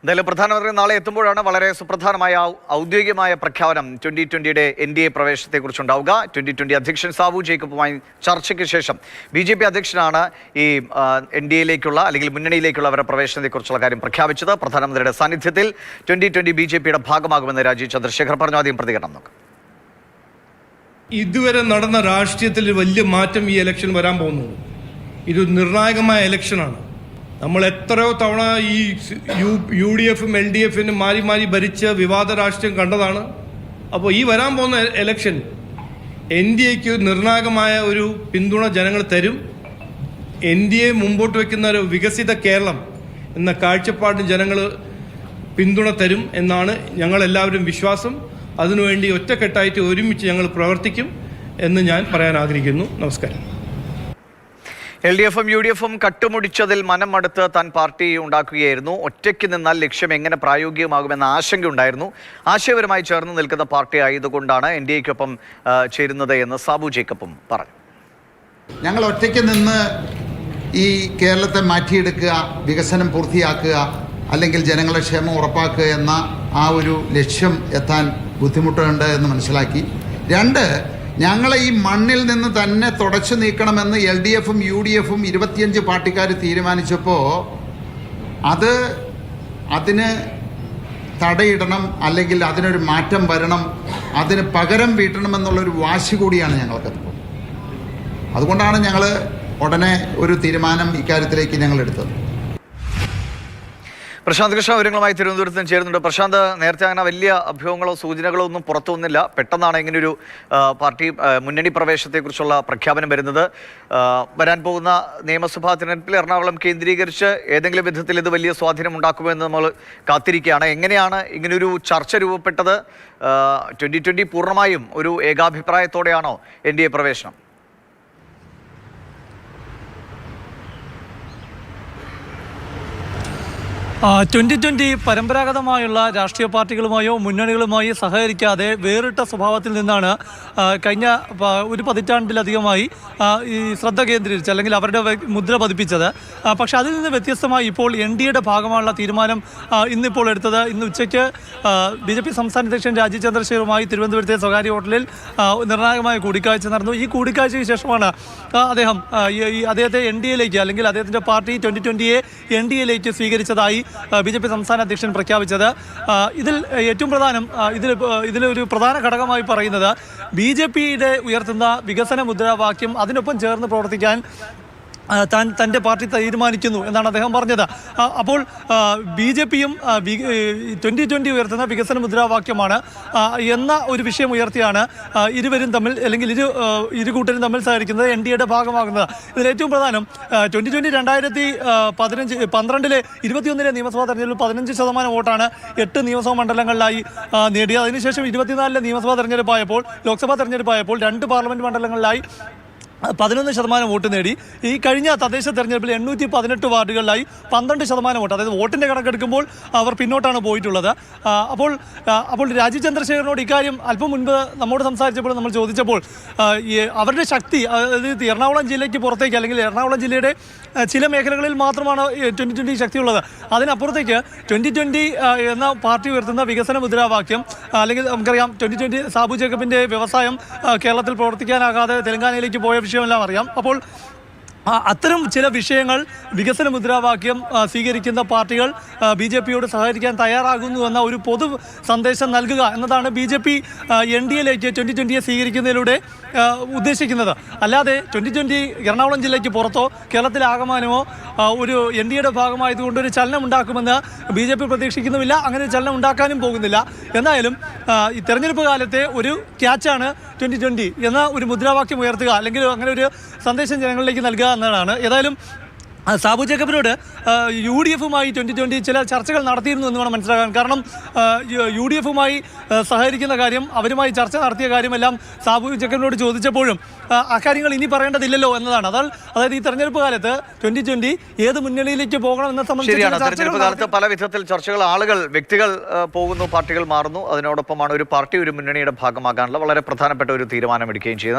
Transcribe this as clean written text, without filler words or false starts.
എന്തായാലും പ്രധാനമന്ത്രി നാളെ എത്തുമ്പോഴാണ് വളരെ സുപ്രധാനമായ ഔദ്യോഗികമായ പ്രഖ്യാപനം 2020-യുടെ NDA പ്രവേശനത്തെക്കുറിച്ചുണ്ടാവുക. 2020 അധ്യക്ഷൻ സാബു ജേക്കബുമായി ചർച്ചയ്ക്ക് ശേഷം BJP അധ്യക്ഷനാണ് ഈ NDA-യിലേക്കുള്ള അല്ലെങ്കിൽ മുന്നണിയിലേക്കുള്ള അവരുടെ പ്രവേശനത്തെക്കുറിച്ചുള്ള കാര്യം പ്രഖ്യാപിച്ചത്. പ്രധാനമന്ത്രിയുടെ സാന്നിധ്യത്തിൽ 2020 BJP-യുടെ ഭാഗമാകുമെന്ന് രാജീവ് ചന്ദ്രശേഖർ പറഞ്ഞു. ആദ്യം പ്രതികരണം നോക്കാം. ഇതുവരെ നടന്ന രാഷ്ട്രീയത്തിൽ വലിയ മാറ്റം ഈ ഇലക്ഷൻ വരാൻ പോകുന്നു. ഇത് നിർണായകമായ ഇലക്ഷനാണ്. നമ്മൾ എത്രയോ തവണ ഈ UDF-ഉം LDF-നും മാറി മാറി ഭരിച്ച വിവാദ രാഷ്ട്രീയം കണ്ടതാണ്. അപ്പോൾ ഈ വരാൻ പോകുന്ന ഇലക്ഷൻ NDA-ക്ക് നിർണായകമായ ഒരു പിന്തുണ ജനങ്ങൾ തരും. NDA മുമ്പോട്ട് വയ്ക്കുന്ന ഒരു വികസിത കേരളം എന്ന കാഴ്ചപ്പാടിന് ജനങ്ങൾ പിന്തുണ തരും എന്നാണ് ഞങ്ങളെല്ലാവരും വിശ്വാസം. അതിനുവേണ്ടി ഒറ്റക്കെട്ടായിട്ട് ഒരുമിച്ച് ഞങ്ങൾ പ്രവർത്തിക്കും എന്ന് ഞാൻ പറയാൻ ആഗ്രഹിക്കുന്നു. നമസ്കാരം. LDF-ഉം UDF-ഉം കട്ടുമുടിച്ചതിൽ മനം മടുത്ത് താൻ പാർട്ടി ഉണ്ടാക്കുകയായിരുന്നു. ഒറ്റയ്ക്ക് നിന്നാൽ ലക്ഷ്യം എങ്ങനെ പ്രായോഗികമാകുമെന്ന ആശങ്കയുണ്ടായിരുന്നു. ആശയപരമായി ചേർന്ന് നിൽക്കുന്ന പാർട്ടി ആയതുകൊണ്ടാണ് NDA-ക്കൊപ്പം ചേരുന്നത് എന്ന് സാബു ജേക്കബും പറഞ്ഞു. ഞങ്ങൾ ഒറ്റയ്ക്ക് നിന്ന് ഈ കേരളത്തെ മാറ്റിയെടുക്കുക, വികസനം പൂർത്തിയാക്കുക, അല്ലെങ്കിൽ ജനങ്ങളുടെ ക്ഷേമം ഉറപ്പാക്കുക എന്ന ആ ഒരു ലക്ഷ്യം എത്താൻ ബുദ്ധിമുട്ടുണ്ട് എന്ന് മനസ്സിലാക്കി. രണ്ട്, ഞങ്ങളെ ഈ മണ്ണിൽ നിന്ന് തന്നെ തുടച്ചു നീക്കണമെന്ന് LDF-ഉം UDF-ഉം 25 പാർട്ടിക്കാർ തീരുമാനിച്ചപ്പോൾ അതിന് തടയിടണം, അല്ലെങ്കിൽ അതിനൊരു മാറ്റം വരണം, അതിന് പകരം വീട്ടണമെന്നുള്ളൊരു വാശി കൂടിയാണ് ഞങ്ങൾക്കപ്പോൾ. അതുകൊണ്ടാണ് ഞങ്ങൾ ഉടനെ ഒരു തീരുമാനം ഇക്കാര്യത്തിലേക്ക് ഞങ്ങൾ എടുത്തത്. പ്രശാന്ത് കൃഷ്ണ വിവരങ്ങളുമായി തിരുവനന്തപുരത്ത് നിന്ന് ചേരുന്നുണ്ട്. പ്രശാന്ത്, നേരത്തെ അങ്ങനെ വലിയ അഭ്യൂഹങ്ങളോ സൂചനകളോ ഒന്നും പുറത്തു വന്നില്ല. പെട്ടെന്നാണ് ഇങ്ങനൊരു പാർട്ടി മുന്നണി പ്രവേശനത്തെക്കുറിച്ചുള്ള പ്രഖ്യാപനം വരുന്നത്. വരാൻ പോകുന്ന നിയമസഭാ തിരഞ്ഞെടുപ്പിൽ എറണാകുളം കേന്ദ്രീകരിച്ച് ഏതെങ്കിലും വിധത്തിൽ ഇത് വലിയ സ്വാധീനം ഉണ്ടാക്കുമെന്ന് നമ്മൾ കാത്തിരിക്കുകയാണ്. എങ്ങനെയാണ് ഇങ്ങനൊരു ചർച്ച രൂപപ്പെട്ടത്? 2020 പൂർണ്ണമായും ഒരു ഏകാഭിപ്രായത്തോടെയാണോ NDA പ്രവേശനം? 2020 പരമ്പരാഗതമായുള്ള രാഷ്ട്രീയ പാർട്ടികളുമായോ മുന്നണികളുമായോ സഹകരിക്കാതെ വേറിട്ട സ്വഭാവത്തിൽ നിന്നാണ് കഴിഞ്ഞ ഒരു പതിറ്റാണ്ടിലധികമായി ഈ ശ്രദ്ധ കേന്ദ്രീകരിച്ച് അല്ലെങ്കിൽ അവരുടെ മുദ്ര പതിപ്പിച്ചത്. പക്ഷേ അതിൽ നിന്ന് വ്യത്യസ്തമായി ഇപ്പോൾ NDA-യുടെ ഭാഗമായുള്ള തീരുമാനം ഇന്നിപ്പോൾ എടുത്തത്. ഇന്ന് ഉച്ചയ്ക്ക് BJP സംസ്ഥാന അധ്യക്ഷൻ രാജീവ് ചന്ദ്രശേഖറുമായി തിരുവനന്തപുരത്തെ സ്വകാര്യ ഹോട്ടലിൽ നിർണായകമായ കൂടിക്കാഴ്ച നടന്നു. ഈ കൂടിക്കാഴ്ചയ്ക്ക് ശേഷമാണ് അദ്ദേഹത്തെ NDA-യിലേക്ക് അല്ലെങ്കിൽ അദ്ദേഹത്തിൻ്റെ പാർട്ടി 2020-യെ NDA-യിലേക്ക് സ്വീകരിച്ചതായി BJP സംസ്ഥാന അധ്യക്ഷൻ പ്രഖ്യാപിച്ചത്. ഇതിൽ ഏറ്റവും പ്രധാനം ഇതിലൊരു പ്രധാന ഘടകമായി പറയുന്നത് BJP-യുടെ ഉയർത്തുന്ന വികസന മുദ്രാവാക്യം അതിനൊപ്പം ചേർന്ന് പ്രവർത്തിക്കാൻ തൻ്റെ പാർട്ടി തീരുമാനിക്കുന്നു എന്നാണ് അദ്ദേഹം പറഞ്ഞത്. അപ്പോൾ BJP-യും 2020 ഉയർത്തുന്ന വികസന മുദ്രാവാക്യമാണ് എന്ന ഒരു വിഷയം ഉയർത്തിയാണ് ഇരുവരും തമ്മിൽ അല്ലെങ്കിൽ ഇരു കൂട്ടരും തമ്മിൽ സഹകരിക്കുന്നത്, NDA-യുടെ ഭാഗമാകുന്നത്. ഇതിലേറ്റവും പ്രധാനം 2020 2012-ലെ 21-ലെ നിയമസഭാ തെരഞ്ഞെടുപ്പിൽ 15% വോട്ടാണ് 8 നിയമസഭാ മണ്ഡലങ്ങളിലായി നേടിയത്. അതിനുശേഷം 24-ലെ നിയമസഭാ തെരഞ്ഞെടുപ്പായപ്പോൾ, ലോക്സഭാ തെരഞ്ഞെടുപ്പായപ്പോൾ 2 പാർലമെൻറ്റ് മണ്ഡലങ്ങളിലായി 11% വോട്ട് നേടി. ഈ കഴിഞ്ഞ തദ്ദേശ തെരഞ്ഞെടുപ്പിൽ 818 വാർഡുകളിലായി 12% വോട്ട്, അതായത് വോട്ടിൻ്റെ കണക്കെടുക്കുമ്പോൾ അവർ പിന്നോട്ടാണ് പോയിട്ടുള്ളത്. അപ്പോൾ രാജീവ് ചന്ദ്രശേഖരനോട് ഇക്കാര്യം അല്പം മുൻപ് നമ്മോട് സംസാരിച്ചപ്പോൾ നമ്മൾ ചോദിച്ചപ്പോൾ അവരുടെ ശക്തി, അതായത് എറണാകുളം ജില്ലയ്ക്ക് പുറത്തേക്ക് അല്ലെങ്കിൽ എറണാകുളം ജില്ലയുടെ ചില മേഖലകളിൽ മാത്രമാണ് 2020 ശക്തിയുള്ളത്. അതിനപ്പുറത്തേക്ക് 2020 എന്ന പാർട്ടി ഉയർത്തുന്ന വികസന മുദ്രാവാക്യം, അല്ലെങ്കിൽ നമുക്കറിയാം 2020 സാബു ജേക്കബിൻ്റെ വ്യവസായം കേരളത്തിൽ പ്രവർത്തിക്കാനാകാതെ തെലങ്കാനയിലേക്ക് പോയ വിഷയമെല്ലാം അറിയാം. അപ്പോൾ അത്തരം ചില വിഷയങ്ങൾ വികസന മുദ്രാവാക്യം സ്വീകരിക്കുന്ന പാർട്ടികൾ BJP-യോട് സഹകരിക്കാൻ തയ്യാറാകുന്നു എന്ന ഒരു പൊതു സന്ദേശം നൽകുക എന്നതാണ് BJP NDA-യിലേക്ക് 2020-യെ സ്വീകരിക്കുന്നതിലൂടെ ഉദ്ദേശിക്കുന്നത്. അല്ലാതെ 2020 എറണാകുളം ജില്ലയ്ക്ക് പുറത്തോ കേരളത്തിലാകമാനമോ ഒരു NDA-യുടെ ഭാഗമായതുകൊണ്ട് ഒരു ചലനം ഉണ്ടാക്കുമെന്ന് BJP പ്രതീക്ഷിക്കുന്നുമില്ല. അങ്ങനെ ഒരു ചലനം ഉണ്ടാക്കാനും പോകുന്നില്ല. എന്തായാലും ഈ തെരഞ്ഞെടുപ്പ് കാലത്തെ ഒരു ക്യാച്ചാണ് 2020 എന്ന ഒരു മുദ്രാവാക്യം ഉയർത്തുക, അല്ലെങ്കിൽ അങ്ങനെ ഒരു സന്ദേശം ജനങ്ങളിലേക്ക് നൽകുക എന്നതാണ്. ഏതായാലും സാബു ജേക്കബിനോട് UDF-ഉമായി 2020 ചില ചർച്ചകൾ നടത്തിയിരുന്നു എന്ന് വേണം മനസ്സിലാക്കാൻ. കാരണം UDF-ഉമായി സഹകരിക്കുന്ന കാര്യം, അവരുമായി ചർച്ച നടത്തിയ കാര്യമെല്ലാം സാബു ജേക്കബിനോട് ചോദിച്ചപ്പോഴും അക്കാര്യങ്ങൾ ഇനി പറയേണ്ടതില്ലല്ലോ എന്നതാണ്. അതായത് ഈ തെരഞ്ഞെടുപ്പ് കാലത്ത് 2020 ഏത് മുന്നണിയിലേക്ക് പോകണം എന്ന സംബന്ധിച്ച് തെരഞ്ഞെടുപ്പ് കാലത്ത് പല വിധത്തിൽ ചർച്ചകൾ, വ്യക്തികൾ പോകുന്നു, പാർട്ടികൾ മാറുന്നു. അതിനോടൊപ്പമാണ് ഒരു പാർട്ടി ഒരു മുന്നണിയുടെ ഭാഗമാകാനുള്ള വളരെ പ്രധാനപ്പെട്ട ഒരു തീരുമാനം എടുക്കുകയും ചെയ്യുന്നത്.